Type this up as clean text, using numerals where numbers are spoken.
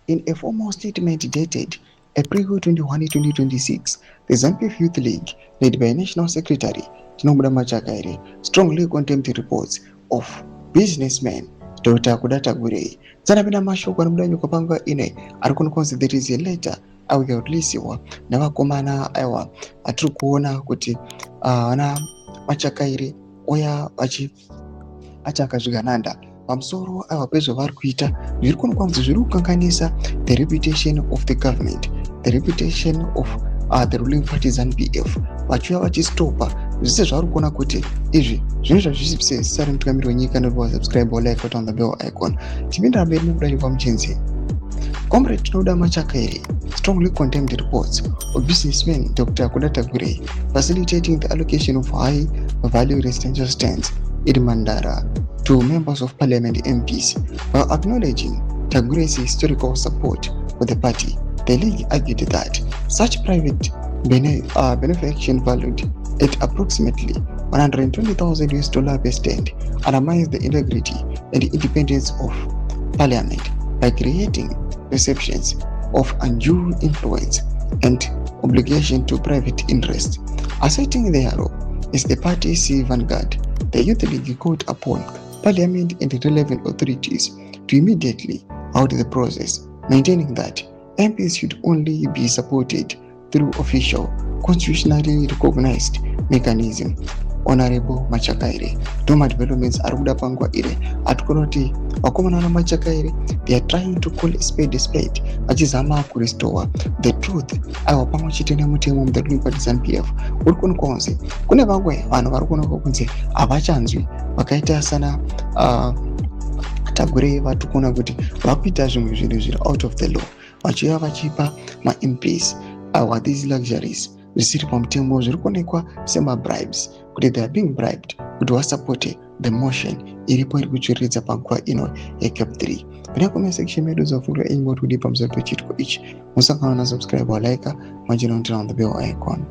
In a formal statement dated April 21, 2026, the ZANU-PF Youth League, led by National Secretary Tinombura Machakaire, strongly condemned the reports of businessman Dr. Kuda Tagwirei. Zanapenda mashoko anamudai kupanga ine arikunokonsidereze later auyaulisiwa na vakomana aiwa atiri kuona kuti ana Machakaire oya achakazvigananda pamusoro aiwa pezvavari kuita zviri kuonekwa kuti zviri kukanganisa the reputation of the government, the reputation of the ruling party ZANU-PF, vachiuya vachistopa zvese zvavari kuona kuti izvi zvinhu zvazvisari mutungamiri wenyika. Ndokuva subscribe or like on the bell icon. Tipinda mberi nokudai pamuchenzi. Comrade Tinoda Machakaire strongly condemned the reports of businessman Dr. Kuda Tagwirei facilitating the allocation of high-value residential stands in Mandara to members of parliament MPs. While acknowledging Tagwirei's historical support for the party, the league argued that such private benefaction valued at approximately $120,000 per stand undermines the integrity and independence of parliament by creating perceptions of undue influence and obligation to private interests. Asserting their role as the party's vanguard, the Youth League called upon Parliament and relevant authorities to immediately halt the process, maintaining that MPs should only be supported through official, constitutionally recognized mechanism. Honorable Machakaire, Doma developments are kuda pangwa ire atikonoti vakomana na Machakaire, they are trying to call a spade, vachizama kurestore the truth aiwa pamwe chete nemutemo the ruling party ZANU-PF. Uri kuonekwa kunzi kune vamwe vanhu vari kuonekwa kunzi havachanzwi vakaita sana Tagwirei vari kuona kuti vakuita zvimwe zvinhu zviri out of the law, vachiuya vachipa ma-MPs aiwa these luxuries zvisiri pamutemo, zviri kuonekwa sema-bribes, kuti they are being bribed kuti vasupport the motion iripo iri kutsviridza panguva ino yeCap 3. Pane comment section medu zvavhurwa enyu kuti pamusoro pechitiko ichi. Musakana na subscribe or like, manjina on the bell icon.